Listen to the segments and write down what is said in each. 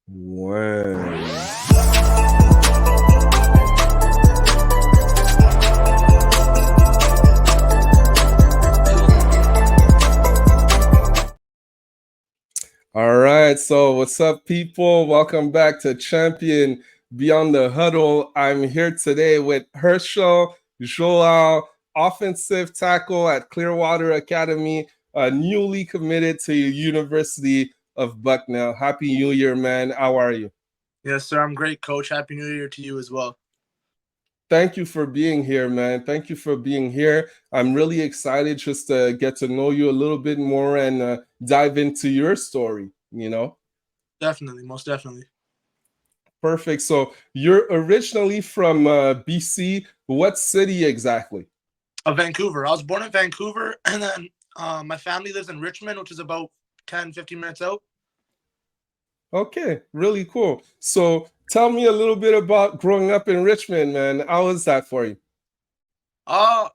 Wow. All right. So, what's up, people? Welcome back to Champion Beyond the Huddle. I'm here today with Herschel Johal, offensive tackle at Clearwater Academy, newly committed to University of Bucknell. Happy New Year, man. How are you? Yes, sir. I'm great, Coach. Happy New Year to you as well. Thank you for being here, man. Thank you for being here. I'm really excited just to get to know you a little bit more and dive into your story. Definitely, most definitely. Perfect. So you're originally from BC. What city exactly? Vancouver. I was born in Vancouver, and then my family lives in Richmond, which is about 10, 15 minutes out. Okay, really cool. So tell me a little bit about growing up in Richmond, man. How was that for you? Uh,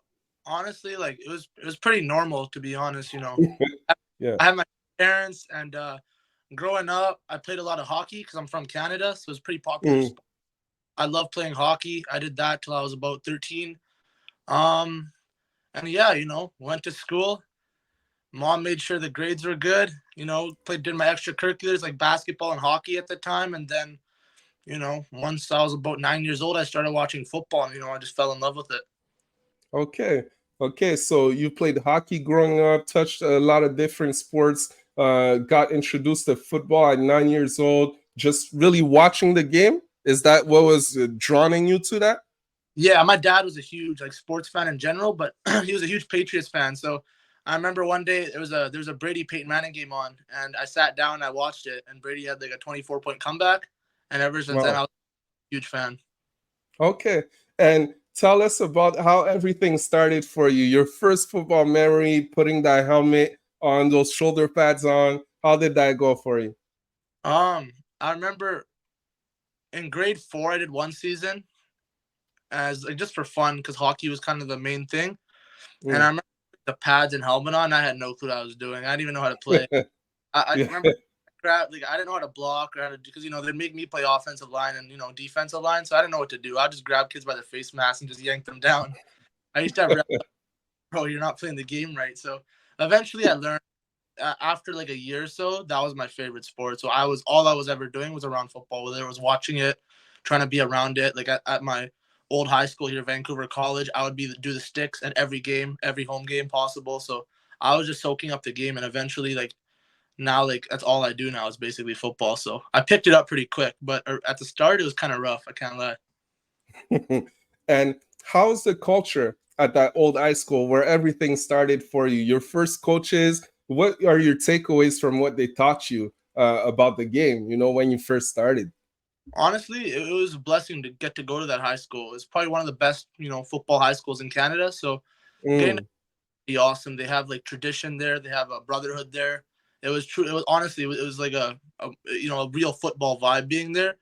Honestly, like it was pretty normal, to be honest. Yeah. I have my parents, and growing up, I played a lot of hockey because I'm from Canada, so it's pretty popular Mm, sport. I love playing hockey. I did that till I was about 13. Um, and yeah, went to school. Mom made sure the grades were good. Did my extracurriculars like basketball and hockey at the time, and then once I was about 9 years old, I started watching football, and I just fell in love with it. okay. Okay. So you played hockey growing up, touched a lot of different sports, got introduced to football at 9 years old, just really watching the game. Is that what was drawing you to that? Yeah, my dad was a huge like sports fan in general, but he was a huge Patriots fan. So I remember one day there was a Brady Peyton Manning game on, and I sat down and I watched it, and Brady had like a 24-point comeback, and ever since then I Wow. was a huge fan. Okay. And tell us about how everything started for you. Your first football memory, putting that helmet on, those shoulder pads on. How did that go for you? I remember in grade 4 I did one season as like just for fun because hockey was kind of the main thing. And I Mm. remember the pads and helmet on. I had no clue what I was doing. I didn't even know how to play. I Yeah. remember I didn't know how to block or how to because they'd make me play offensive line and defensive line, so I didn't know what to do. I just grab kids by their face mask and just yank them down. I used to have bro, you're not playing the game right. So eventually, I learned after like a year or so that was my favorite sport. So I was ever doing was around football, whether it was watching it, trying to be around it. Like at my old high school here, Vancouver College, I would do the sticks at every game, every home game possible. So I was just soaking up the game, and eventually, like now, like that's all I do now is basically football. So I picked it up pretty quick, but at the start it was kind of rough. I can't lie. And how's the culture at that old high school where everything started for you? Your first coaches, what are your takeaways from what they taught you about the game, when you first started? Honestly, it was a blessing to get to go to that high school. It's probably one of the best, football high schools in Canada. So getting to Mm, be awesome. They have like tradition there. They have a brotherhood there. It was true. It was honestly, it was like a real football vibe being there,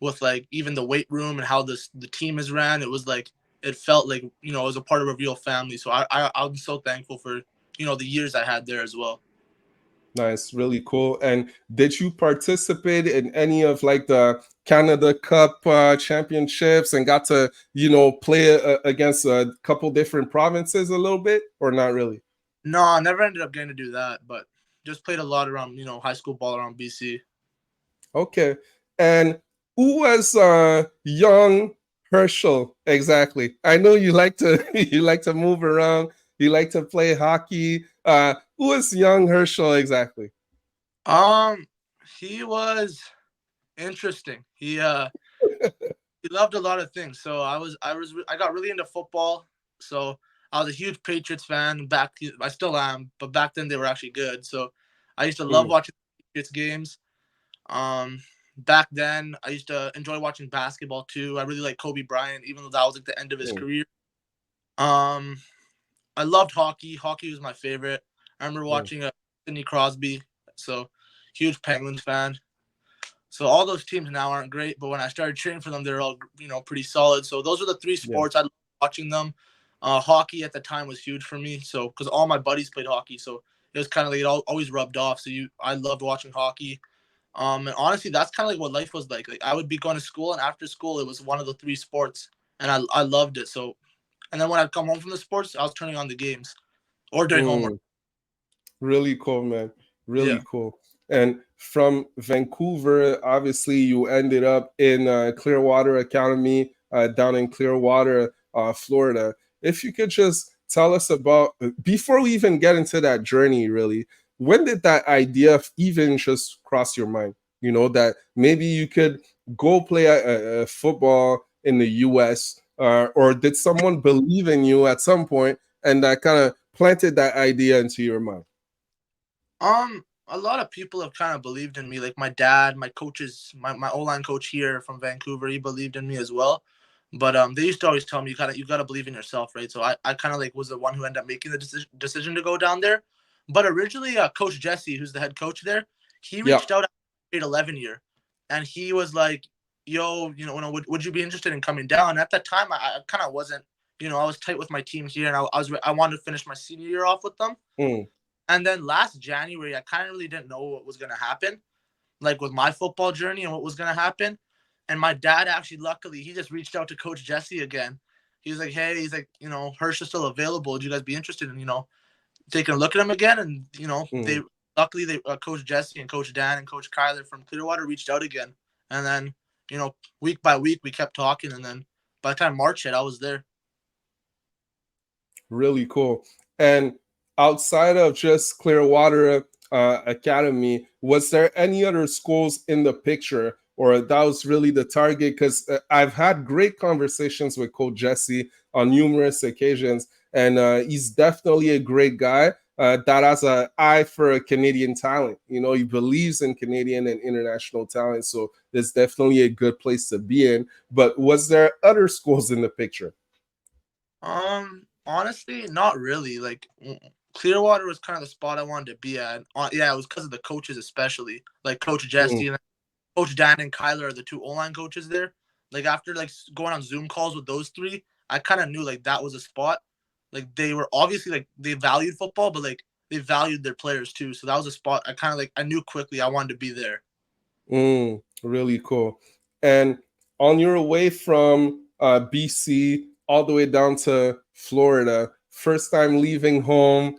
with like even the weight room and how the team is ran. It was like it felt like it was a part of a real family. So I'm so thankful for the years I had there as well. nice, really cool. And did you participate in any of like the Canada Cup championships and got to, play against a couple different provinces a little bit or not really? No, I never ended up getting to do that, but just played a lot around high school ball around BC. Okay. And who was young Herschel exactly? I know you like to you like to move around, you like to play hockey. Who was young Herschel exactly? Um, he was interesting. He loved a lot of things. So I got really into football. So I was a huge Patriots fan back. I still am, but back then they were actually good. So I used to love Mm, watching Patriots games. Um, Back then I used to enjoy watching basketball too. I really like Kobe Bryant, even though that was like the end of his mm, career. Um, I loved hockey. Hockey was my favorite. I remember mm, watching Sidney Crosby. So huge Penguins fan. So all those teams now aren't great, but when I started cheering for them, they're all pretty solid. So those are the three yeah. sports I loved watching them. Hockey at the time was huge for me, so because all my buddies played hockey, so it was kind of like it always rubbed off. So I loved watching hockey. And honestly, that's kind of like what life was like. Like I would be going to school, and after school, it was one of the three sports, and I loved it. So, and then when I'd come home from the sports, I was turning on the games or doing homework. Mm. Really cool, man. Yeah. Really cool. And from Vancouver, obviously, you ended up in Clearwater Academy down in Clearwater, Florida. If you could just tell us about, before we even get into that journey, really, when did that idea even just cross your mind? You know, that maybe you could go play a football in the US, or did someone believe in you at some point and that kind of planted that idea into your mind? A lot of people have kind of believed in me. Like my dad, my coaches, my O-line coach here from Vancouver, he believed in me as well. But they used to always tell me you gotta believe in yourself, right? So I kind of like was the one who ended up making the decision to go down there. But originally, Coach Jesse, who's the head coach there, he Yeah. reached out at grade 11 year, and he was like, "Yo, would you be interested in coming down?" At that time, I kind of wasn't. I was tight with my team here, and I wanted to finish my senior year off with them. Mm, And then last January, I kind of really didn't know what was going to happen, like with my football journey and what was going to happen. And my dad actually, luckily, he just reached out to Coach Jesse again. He was like, "Hey, he's like, Hirsch is still available. Would you guys be interested in, taking a look at him again?" And, mm. luckily, Coach Jesse and Coach Dan and Coach Kyler from Clearwater reached out again. And then, week by week, we kept talking. And then by the time March hit, I was there. Really cool. And outside of just Clearwater Academy, was there any other schools in the picture, or that was really the target? Because I've had great conversations with Coach Jesse on numerous occasions, and he's definitely a great guy that has an eye for a Canadian talent. You know, he believes in Canadian and international talent, so it's definitely a good place to be in. But was there other schools in the picture? Honestly, not really. Like Clearwater was kind of the spot I wanted to be at. Yeah, it was because of the coaches, especially like Coach Mm, Jesse and Coach Dan and Kyler are the two O-line coaches there. Like after like going on Zoom calls with those three, I kind of knew like that was a spot. Like they were obviously like they valued football, but like they valued their players too. So that was a spot I kind of like I knew quickly I wanted to be there. really cool. And on your way from BC all the way down to Florida, first time leaving home,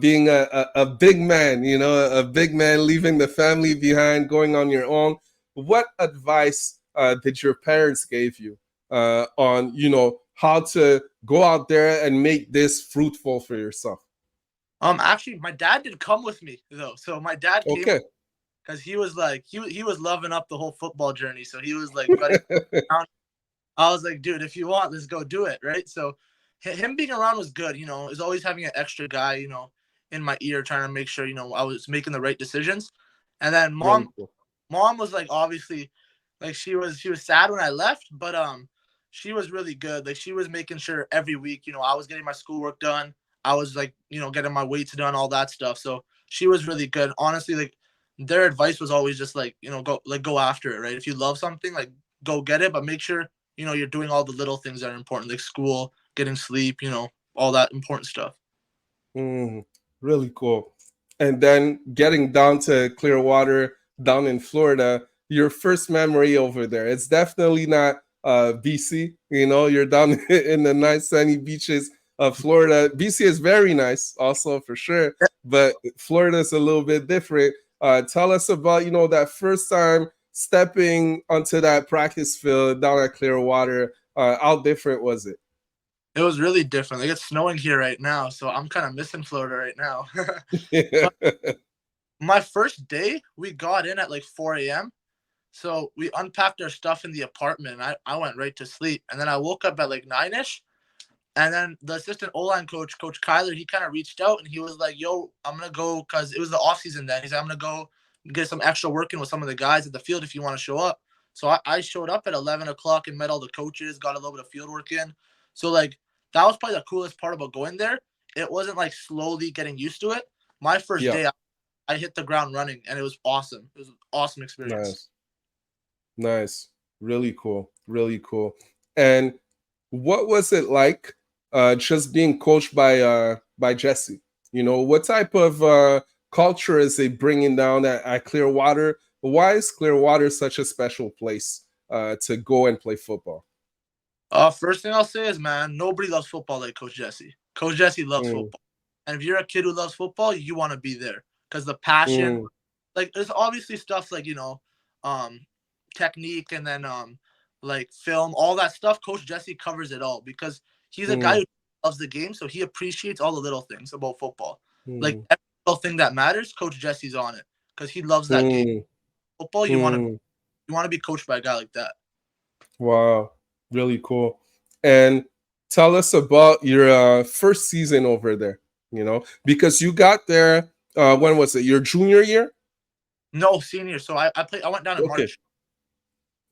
being a big man, you know, a big man leaving the family behind, going on your own. What advice did your parents give you on, you know, how to go out there and make this fruitful for yourself? Actually, my dad did come with me though. So my dad came Okay. because he was like he was loving up the whole football journey. So he was like, "Buddy, I was like, dude, if you want, let's go do it, right?" So him being around was good, is always having an extra guy, in my ear trying to make sure, I was making the right decisions. And then Really cool. mom was like obviously like she was sad when I left, but she was really good. Like she was making sure every week, I was getting my schoolwork done. I was like, getting my weights done, all that stuff. So she was really good. Honestly, like their advice was always just like, go after it, right? If you love something, like go get it, but make sure you're doing all the little things that are important, like school, getting sleep, all that important stuff. Mm, really cool. And then getting down to Clearwater, down in Florida, your first memory over there. It's definitely not BC. You know, you're down in the nice sunny beaches of Florida. BC is very nice, also for sure, but Florida is a little bit different. Tell us about, you know, that first time stepping onto that practice field down at Clearwater. How different was it? It was really different. Like it's snowing here right now, so I'm kind of missing Florida right now. But my first day, we got in at like 4 a.m. So we unpacked our stuff in the apartment. And I went right to sleep, and then I woke up at like 9ish. And then the assistant O-line coach, Coach Kyler, he kind of reached out and he was like, "Yo, I'm gonna go," because it was the off season then. He said, "I'm gonna go get some extra work in with some of the guys at the field if you want to show up." So I showed up at 11 o'clock and met all the coaches, got a little bit of field work in. So like that was probably the coolest part about going there. It wasn't like slowly getting used to it. My first Yeah, day, I hit the ground running and it was awesome. It was an awesome experience. nice. Nice. Really cool. Really cool. And what was it like just being coached by Jesse? You know, what type of culture is he bringing down at Clearwater? why is Clearwater such a special place to go and play football? First thing I'll say is, man, nobody loves football like Coach Jesse. Coach Jesse loves Mm, football, and if you're a kid who loves football, you want to be there because the passion. mm, Like, there's obviously stuff like um, technique and then like film, all that stuff. Coach Jesse covers it all because he's a guy mm, who loves the game, so he appreciates all the little things about football. Like mm, every little thing that matters, Coach Jesse's on it because he loves that game. mm, Football, mm. you want to be coached by a guy like that. Wow, really cool. And tell us about your first season over there, because you got there, when was it? Your junior year? No, senior. So I played. I went down in Okay. March.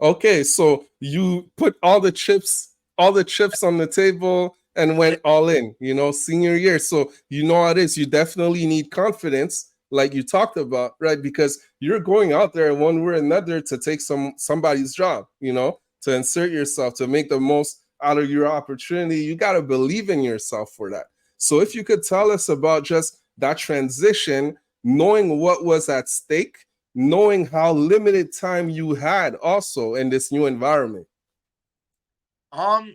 Okay, so you put all the chips on the table and Yeah. went all in, senior year. So you know how it is. You definitely need confidence, like you talked about, right? Because you're going out there one way or another to take somebody's job, to insert yourself, to make the most out of your opportunity. You got to believe in yourself for that. So if you could tell us about just that transition, knowing what was at stake, knowing how limited time you had also in this new environment. Um,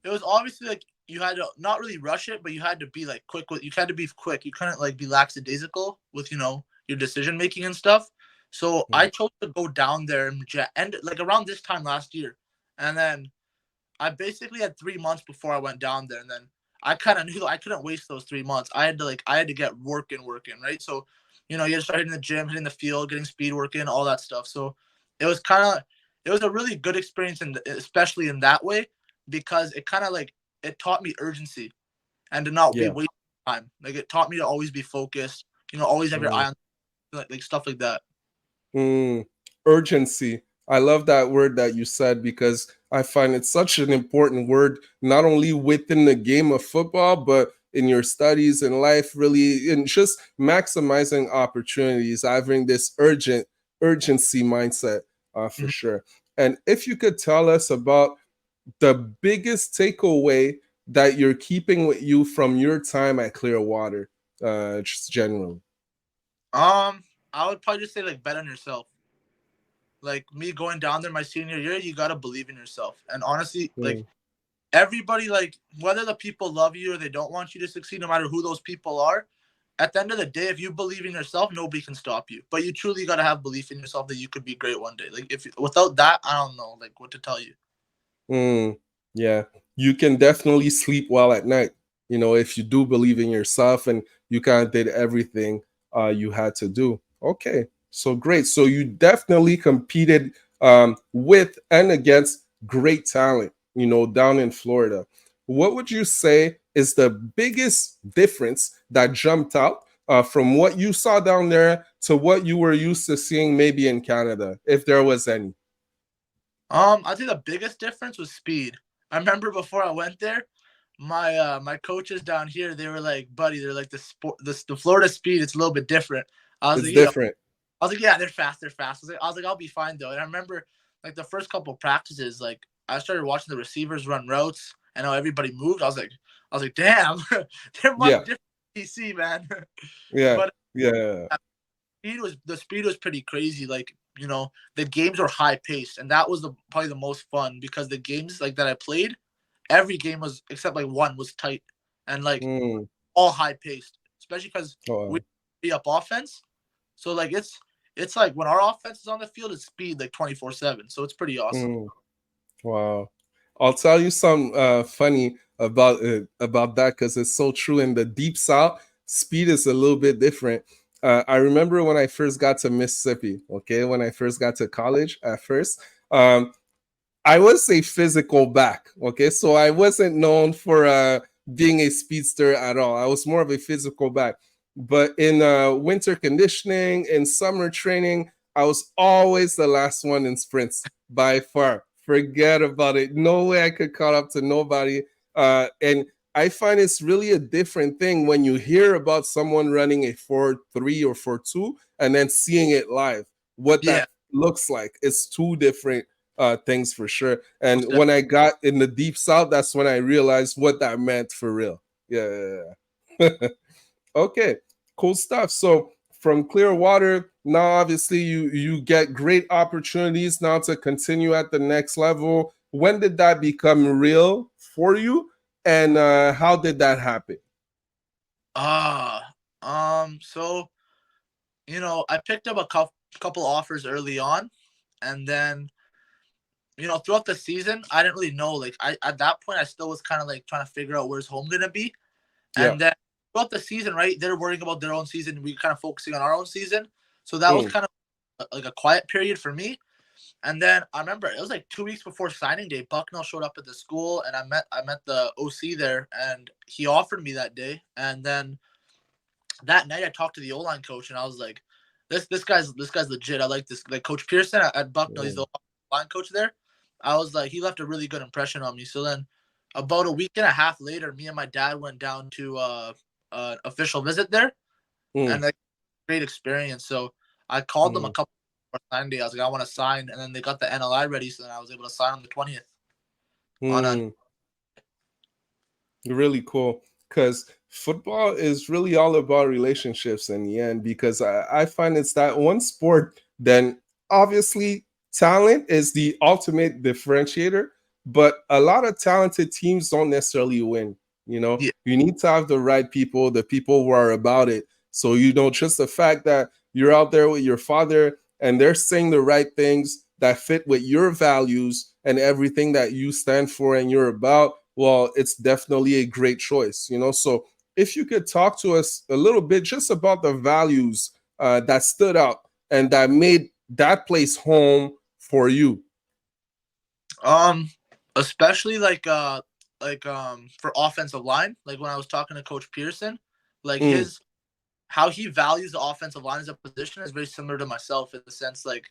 it was obviously like you had to not really rush it, but you had to be like quick with. You had to be quick. You couldn't like be lackadaisical with your decision making and stuff. So I Mm, chose to go down there and like around this time last year, and then I basically had 3 months before I went down there, and then I kind of knew I couldn't waste those 3 months. I had to get working, right? So, you had to start hitting the gym, hitting the field, getting speed working, all that stuff. So, it was kind of it was a really good experience, and especially in that way, because it kind of like it taught me urgency and to not be yeah. wasting time. Like it taught me to always be focused, always have your Mm. eye on like stuff like that. Mm, urgency. I love that word that you said because I find it such an important word, not only within the game of football, but in your studies and life, really, and just maximizing opportunities, having this urgency mindset, for Mhm. sure. And if you could tell us about the biggest takeaway that you're keeping with you from your time at Clearwater, just generally. I would probably just say like bet on yourself. Like me going down there my senior year, you gotta believe in yourself. And honestly, like Mm, everybody, like whether the people love you or they don't want you to succeed, no matter who those people are, at the end of the day, if you believe in yourself, nobody can stop you. But you truly gotta have belief in yourself that you could be great one day. Like if without that, I don't know like what to tell you. mm, yeah, you can definitely sleep well at night, if you do believe in yourself and you kind of did everything you had to do. Okay, so great. So you definitely competed with and against great talent, down in Florida. What would you say is the biggest difference that jumped out from what you saw down there to what you were used to seeing maybe in Canada, if there was any? I think the biggest difference was speed. I remember before I went there, my coaches down here, they were like, buddy, they're like the Florida speed, it's a little bit different. I was It's like, yeah. different. I was like, yeah, they're fast, they're fast. I was like, I'll be fine though. And I remember like the first couple of practices, like I started watching the receivers run routes and how everybody moved. I was like, damn, they're much Yeah. different than PC, man. Yeah, But yeah. the speed was pretty crazy. Like, the games were high paced, and that was probably the most fun because the games like that I played, every game was except like one was tight and like Mm. all high paced, especially because we Oh, be up offense. So like it's like when our offense is on the field, it's speed like 24/7. So it's pretty awesome. mm. Wow. I'll tell you some funny about that because it's so true. In the deep south, speed is a little bit different. I remember when I first got to Mississippi. Okay, when I first got to college at first, um, I was a physical back. Okay, so I wasn't known for being a speedster at all. I was more of a physical back. But in winter conditioning, in summer training, I was always the last one in sprints by far. Forget about it. No way I could caught up to nobody. And I find it's really a different thing when you hear about someone running a 4.3 or 4.2 and then seeing it live. What Yeah, that looks like. It's two different things for sure. And most when I got in the deep south, that's when I realized what that meant for real. Yeah, yeah, yeah. Okay, cool stuff. So from Clearwater, now obviously you get great opportunities now to continue at the next level. When did that become real for you, and how did that happen? So I picked up a couple offers early on, and then throughout the season, I didn't really know. Like at that point, I still was kind of like trying to figure out where's home gonna be. Yeah. And then throughout the season, right, they're worrying about their own season. We kind of focusing on our own season. So that was Mm, kind of like a quiet period for me. And then I remember it was like 2 weeks before signing day. Bucknell showed up at the school, and I met the OC there, and he offered me that day. And then that night, I talked to the O line coach, and I was like, "This guy's legit. I like this. Like Coach Pearson at Bucknell, he's mm, the line coach there. I was like, he left a really good impression on me. So then, about a week and a half later, me and my dad went down to an official visit there, mm, and like great experience. So I called them a mm, couple before signing day. I was like, I want to sign, and then they got the NLI ready, so then I was able to sign on the 20th on a. mm. Really cool, because football is really all about relationships in the end, because I find it's that one sport. Then obviously talent is the ultimate differentiator, but a lot of talented teams don't necessarily win. Yeah. You need to have the right people, the people who are about it. So just the fact that you're out there with your father and they're saying the right things that fit with your values and everything that you stand for and you're about, well, it's definitely a great choice. So if you could talk to us a little bit just about the values that stood out and that made that place home for you. Um, Especially for offensive line, like when I was talking to Coach Pearson, like Mm, his how he values the offensive line as a position is very similar to myself in the sense like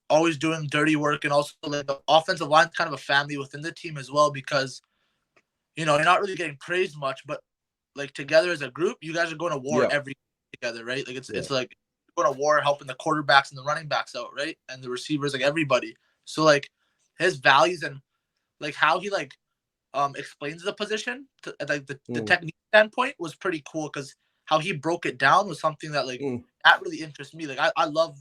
always doing dirty work, and also like the offensive line is kind of a family within the team as well, because you're not really getting praised much, but like together as a group, you guys are going to war yeah, every together, right? Like yeah. it's like going to war helping the quarterbacks and the running backs out, right? And the receivers, like everybody. So like his values and like how he explains the position to, like the Mm, technique standpoint was pretty cool, because how he broke it down was something that like mm, that really interests me. Like I love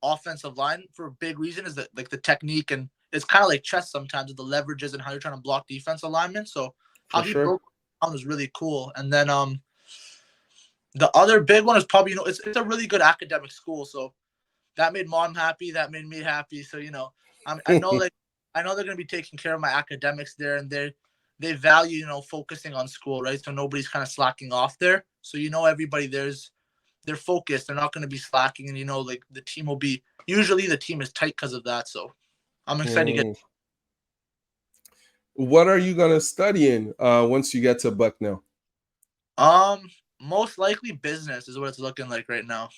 offensive line for a big reason is that like the technique, and it's kind of like chess sometimes with the leverages and how you're trying to block defense alignment. So how for he sure. broke it down was really cool. And then the other big one is probably it's a really good academic school, so that made mom happy, that made me happy. So I know like I know they're gonna be taking care of my academics there, and they value focusing on school, right? So nobody's kind of slacking off there. So everybody they're focused. They're not going to be slacking, and like the team will be. Usually the team is tight because of that. So I'm excited to get. Mm. What are you going to study in once you get to Bucknell? Most likely business is what it's looking like right now.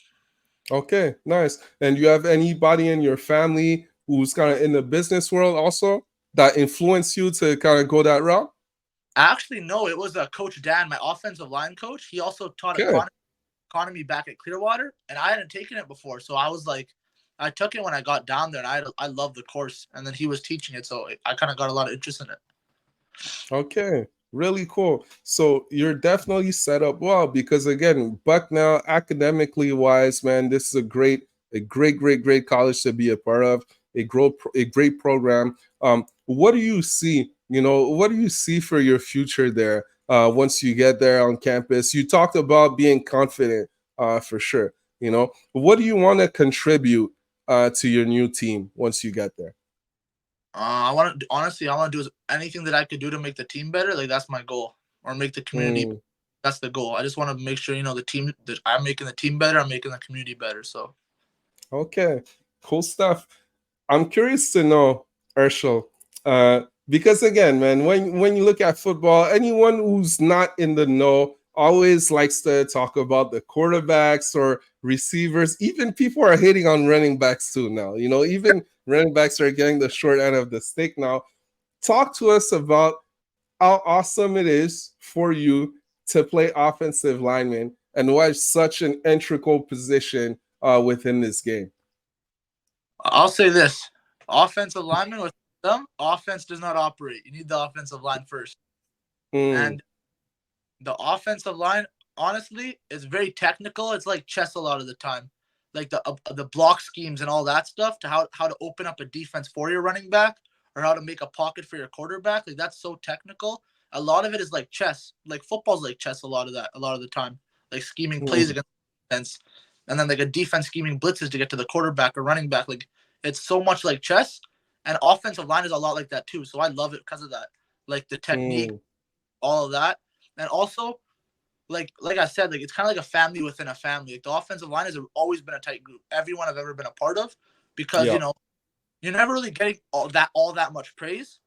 Okay, nice. And you have anybody in your family who's kind of in the business world also that influenced you to kind of go that route? Actually, no, it was Coach Dan, my offensive line coach. He also taught Okay. economy back at Clearwater, and I hadn't taken it before, so I was like, I took it when I got down there, and I loved the course. And then he was teaching it, so I kind of got a lot of interest in it. Okay, really cool. So you're definitely set up well because again, Bucknell, academically wise, man, this is a great college to be a part of. A great program. What do you see? What do you see for your future there? Once you get there on campus, you talked about being confident, for sure. What do you want to contribute to your new team once you get there? I want to honestly, I want to do anything that I could do to make the team better. Like that's my goal, or make the community. Mm, That's the goal. I just want to make sure the team that I'm making the team better. I'm making the community better. So okay, cool stuff. I'm curious to know, Herschel, because again, man, when you look at football, anyone who's not in the know always likes to talk about the quarterbacks or receivers. Even people are hating on running backs too now. Even running backs are getting the short end of the stick now. Talk to us about how awesome it is for you to play offensive lineman and why it's such an integral position within this game. I'll say this: offensive lineman with them, offense does not operate. You need the offensive line first, Mm, and the offensive line. honestly, it's very technical. It's like chess a lot of the time, like the block schemes and all that stuff to how to open up a defense for your running back or how to make a pocket for your quarterback. Like that's so technical. A lot of it is like chess. Like football's like chess. A lot of the time, like scheming plays Mm, against defense, and then like a defense scheming blitzes to get to the quarterback or running back. Like it's so much like chess, and offensive line is a lot like that too. So I love it because of that. Like the technique, mm, all of that, and also like I said, like it's kind of like a family within a family. Like the offensive line has always been a tight group. Everyone I've ever been a part of, because yeah, you're never really getting all that much praise,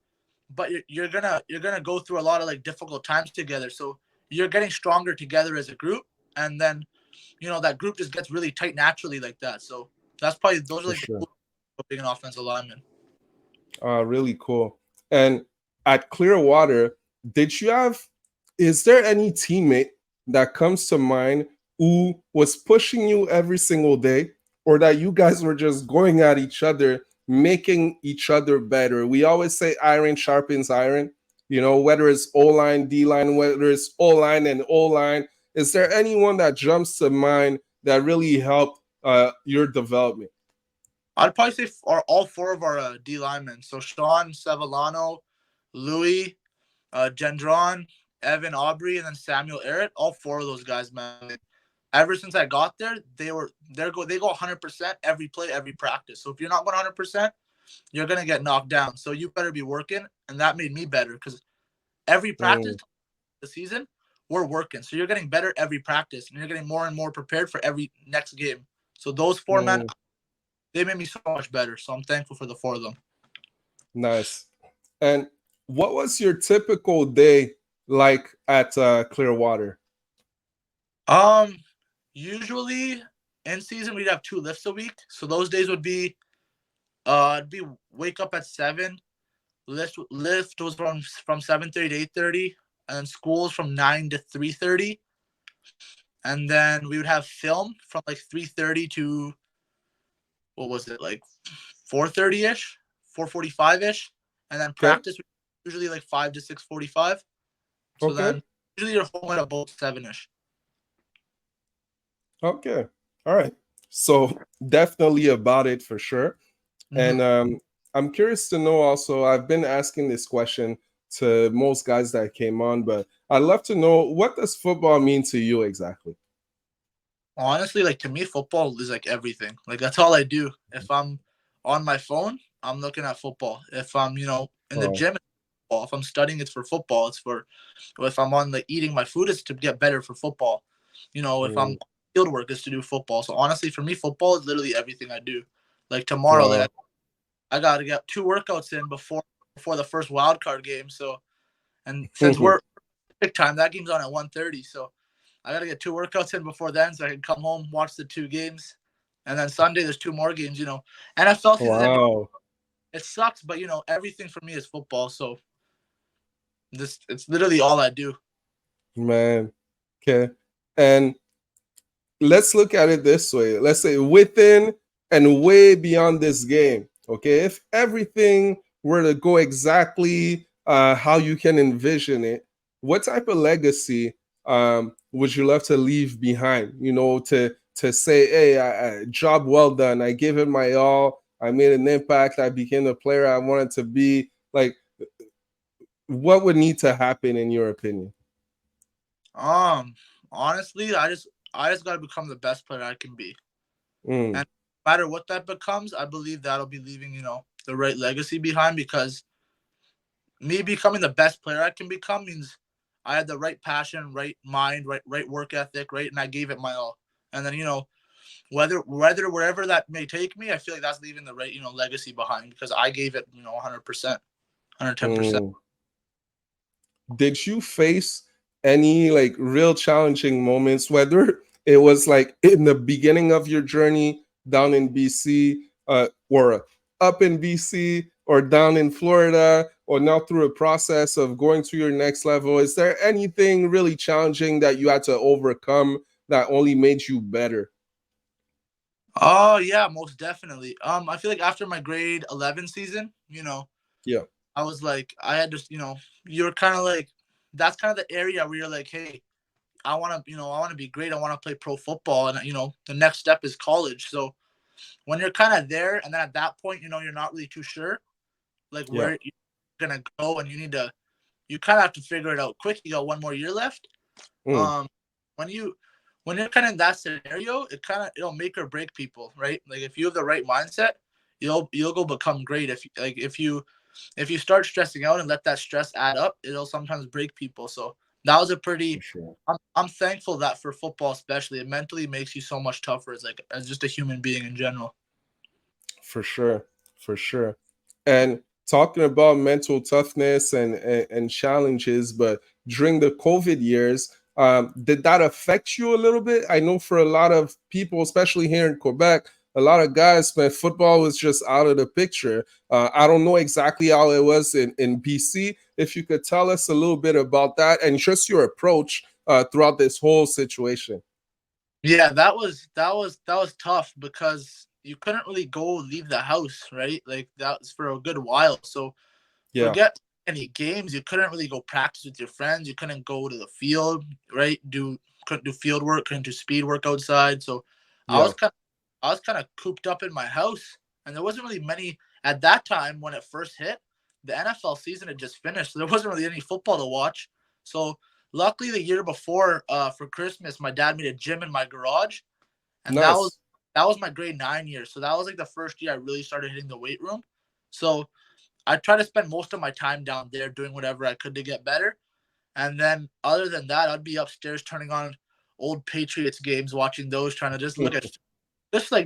but you're gonna go through a lot of like difficult times together. So you're getting stronger together as a group, and then that group just gets really tight naturally like that. So that's probably those are for like the sure. cool of being an offensive lineman. Really cool. And at Clearwater, did you have, is there any teammate that comes to mind who was pushing you every single day, or that you guys were just going at each other, making each other better? We always say iron sharpens iron, whether it's O line, D line, whether it's O line and O line. Is there anyone that jumps to mind that really helped your development? I'd probably say all four of our D linemen. So Sean Sevillano, Louis, Gendron, Evan Aubrey, and then Samuel Errett. All four of those guys, man. Ever since I got there, they go 100% every play, every practice. So if you're not going 100%, you're gonna get knocked down. So you better be working, and that made me better because every practice Mm, the season we're working. So you're getting better every practice, and you're getting more and more prepared for every next game. So those four men, mm, they made me so much better. So I'm thankful for the four of them. nice. And what was your typical day like at Clearwater? Um, Usually in season we'd have 2 lifts a week. So those days would be it'd be wake up at 7. Lift was from 7:30 to 8:30, and then school's from 9 to 3:30, and then we would have film from like 3:30 to what was it like 4:30 ish, 4:45 ish, and then Okay. practice usually like 5 to 6:45. So Okay. then usually you're home at about 7 ish. Okay. All right. So definitely about it for sure. Mm-hmm. And I'm curious to know also, I've been asking this question to most guys that came on, but I'd love to know, what does football mean to you exactly? Honestly, like to me, football is like everything. Like that's all I do. If I'm on my phone, I'm looking at football. If I'm, in the Oh, gym, it's football. If I'm studying, it's for football. It's for, if I'm on like eating my food, it's to get better for football. If I'm mm, field work, it's to do football. So honestly, for me, football is literally everything I do. Like tomorrow, like wow. I gotta get 2 workouts in before the first wild card game. So, and since we're pick time, that game's on at 1:30. So I gotta get 2 workouts in before then, so I can come home, watch the 2 games, and then Sunday there's 2 more games. NFL season's ending. Wow, It sucks, but everything for me is football. So this it's literally all I do. man. Okay. And let's look at it this way. Let's say within and way beyond this game. Okay, if everything were to go exactly how you can envision it, what type of legacy would you love to leave behind? To say, hey, job well done. I gave it my all. I made an impact. I became the player I wanted to be. Like, what would need to happen in your opinion? Um, Honestly, I just gotta become the best player I can be, Mm, and no matter what that becomes, I believe that'll be leaving the right legacy behind because me becoming the best player I can become means I had the right passion, right mind, right work ethic, right, and I gave it my all. And then whether wherever that may take me, I feel like that's leaving the right legacy behind because I gave it 100%, 110%. mm. Did you face any like real challenging moments, whether it was like in the beginning of your journey down in BC, or up in BC, or down in Florida, or now through a process of going to your next level? Is there anything really challenging that you had to overcome that only made you better? Oh yeah, most definitely. I feel like after my grade 11 season, Yeah. I was like I had to you're kind of like that's kind of the area where you're like, hey, I want to, I want to be great. I want to play pro football, and the next step is college. So when you're kind of there, and then at that point, you're not really too sure, like Yeah. where you're gonna go, and you kind of have to figure it out quick. You got 1 more year left. Mm, Um, when you when you're kind of in that scenario, it'll make or break people, right? Like if you have the right mindset, you'll go become great. If you start stressing out and let that stress add up, it'll sometimes break people. So that was a for pretty. sure. I'm thankful that for football especially, it mentally makes you so much tougher as just a human being in general. For sure, for sure. And talking about mental toughness and challenges, but during the COVID years, did that affect you a little bit? I know for a lot of people, especially here in Quebec, a lot of guys, man, football was just out of the picture. I don't know exactly how it was in BC. If you could tell us a little bit about that and just your approach throughout this whole situation. Yeah, that was tough because you couldn't really go leave the house, right? Like that was for a good while. So Yeah, forget any games. You couldn't really go practice with your friends. You couldn't go to the field, right? Couldn't do field work, couldn't do speed work outside. So I yeah, was kind of I was kind of cooped up in my house, and there wasn't really many at that time when it first hit. The NFL season had just finished, so there wasn't really any football to watch. So luckily, the year before, for Christmas, my dad made a gym in my garage, and that was nice. that was my grade 9 year. So that was like the first year I really started hitting the weight room. So I try to spend most of my time down there doing whatever I could to get better. And then other than that, I'd be upstairs turning on old Patriots games, watching those, trying to just look at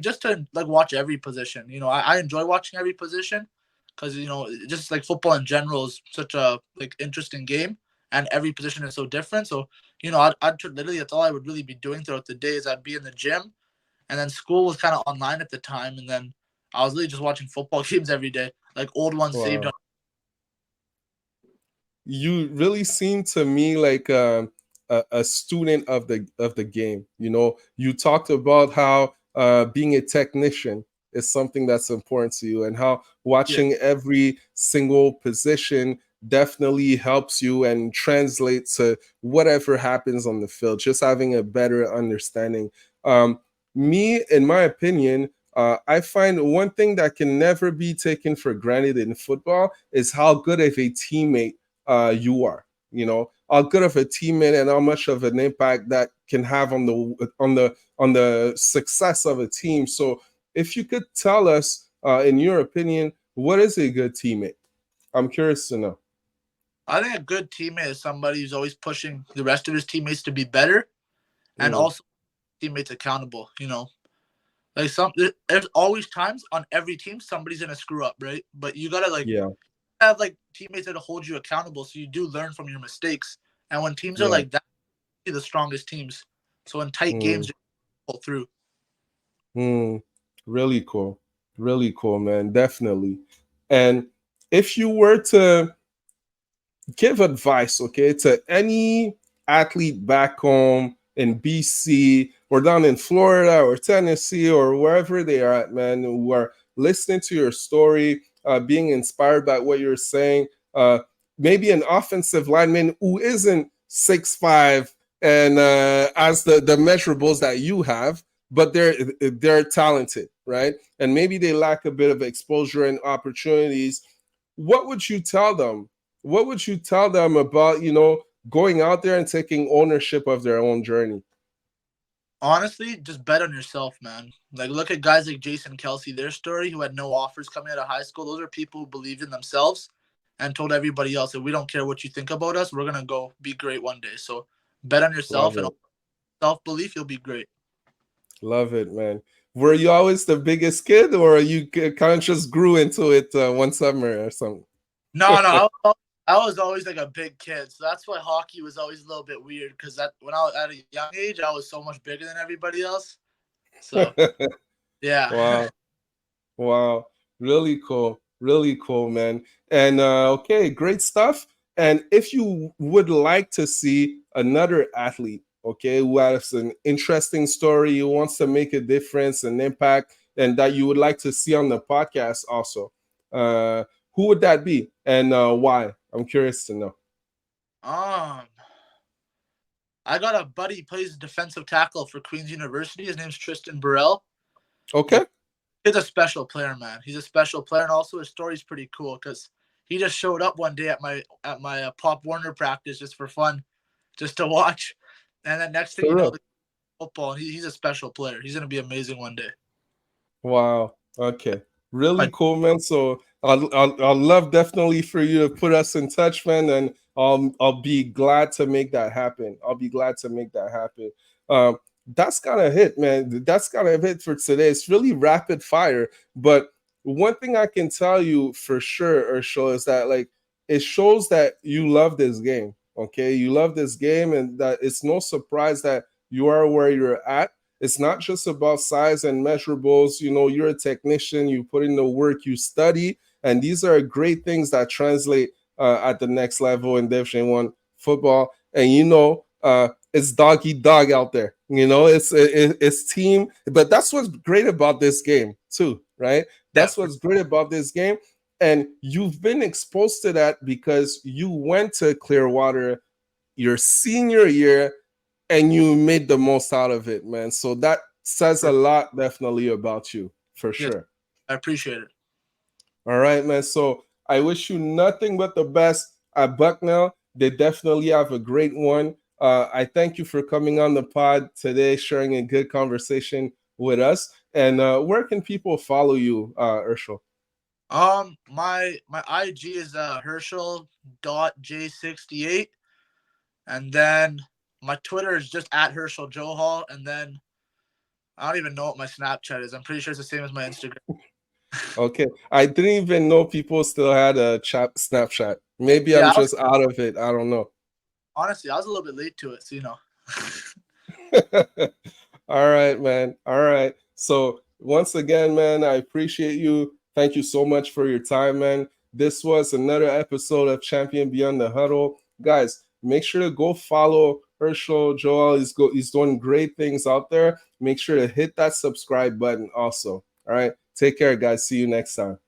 just to like watch every position. I enjoy watching every position because just like football in general is such a like interesting game, and every position is so different. So literally that's all I would really be doing throughout the day is I'd be in the gym, and then school was kind of online at the time, and then I was really just watching football games every day, like old ones saved on. Wow. You really seem to me like a student of the game. You know, you talked about how being a technician is something that's important to you, and how Yeah. watching every single position definitely helps you and translates to whatever happens on the field. Just having a better understanding. Um, Me, in my opinion. I find one thing that can never be taken for granted in football is how good of a teammate you are. You know how good of a teammate and how much of an impact that can have on the success of a team. So, if you could tell us, in your opinion, what is a good teammate? I'm curious to know. I think a good teammate is somebody who's always pushing the rest of his teammates to be better, and Mm, also teammates accountable. Like there's always times on every team somebody's gonna screw up, right? But you gotta like yeah, have like teammates that hold you accountable, so you do learn from your mistakes. And when teams are yeah. like that, they're the strongest teams. So in tight games, Mm, you pull through. mm. Really cool, really cool, man. Definitely. And if you were to give advice, okay, to any athlete back home in BC or down in Florida or Tennessee or wherever they are at, man, who are listening to your story, being inspired by what you're saying. Maybe an offensive lineman who isn't 6'5" and as the measurables that you have, but they're talented, right? And maybe they lack a bit of exposure and opportunities. What would you tell them? What would you tell them about, going out there and taking ownership of their own journey? Honestly, just bet on yourself, man. Like look at guys like Jason Kelsey, their story, who had no offers coming out of high school. Those are people who believed in themselves and told everybody else that we don't care what you think about us, we're gonna go be great one day. So bet on Love yourself and it. self belief, you'll be great. Love it, man. Were you always the biggest kid, or you kind of just grew into it one summer or something? No, no, I was always like a big kid, so that's why hockey was always a little bit weird because that when I was at a young age, I was so much bigger than everybody else. So yeah. Wow. Wow, really cool. Really cool, man. And okay, great stuff. And if you would like to see another athlete, okay, who has an interesting story, who wants to make a difference, an impact, and that you would like to see on the podcast also, uh, who would that be and why? I'm curious to know. um, I got a buddy who plays defensive tackle for Queen's University. His name's Tristan Burrell. Okay. He's a special player, man. He's a special player, and also his story's pretty cool because he just showed up one day at my Pop Warner practice just for fun, just to watch. And then next thing you know, the football. And he's a special player. He's gonna be amazing one day. Wow. Okay. Really cool, man. So I'll love definitely for you to put us in touch, man, and I'll be glad to make that happen. I'll be glad to make that happen. That's kind of it, man. That's kind of it for today. It's really rapid fire, but one thing I can tell you for sure, Herschel, is that like it shows that you love this game. Okay, you love this game, and that it's no surprise that you are where you're at. It's not just about size and measurables. You know, you're a technician, you put in the work, you study, and these are great things that translate at the next level in Division 1 football. And you know, it's dog eat dog out there. You know, it's team, but that's what's great about this game too, right? That's what's great about this game. And you've been exposed to that because you went to Clearwater your senior year and you made the most out of it, man. So that says a lot definitely about you, for sure. I appreciate it. All right, man. So I wish you nothing but the best at Bucknell. They definitely have a great one. I thank you for coming on the pod today, sharing a good conversation with us. And where can people follow you, Herschel? My IG is Herschel.J68, and then my Twitter is just at Herschel Johal, and then I don't even know what my Snapchat is. I'm pretty sure it's the same as my Instagram. Okay, I didn't even know people still had a Snapchat. Maybe I'm just out of it. I don't know. Honestly, I was a little bit late to it, so you know. All right, man. All right. So once again, man, I appreciate you. Thank you so much for your time, man. This was another episode of Champion Beyond the Huddle. Guys, make sure to go follow Herschel Johal. He's doing great things out there. Make sure to hit that subscribe button also. All right. Take care, guys. See you next time.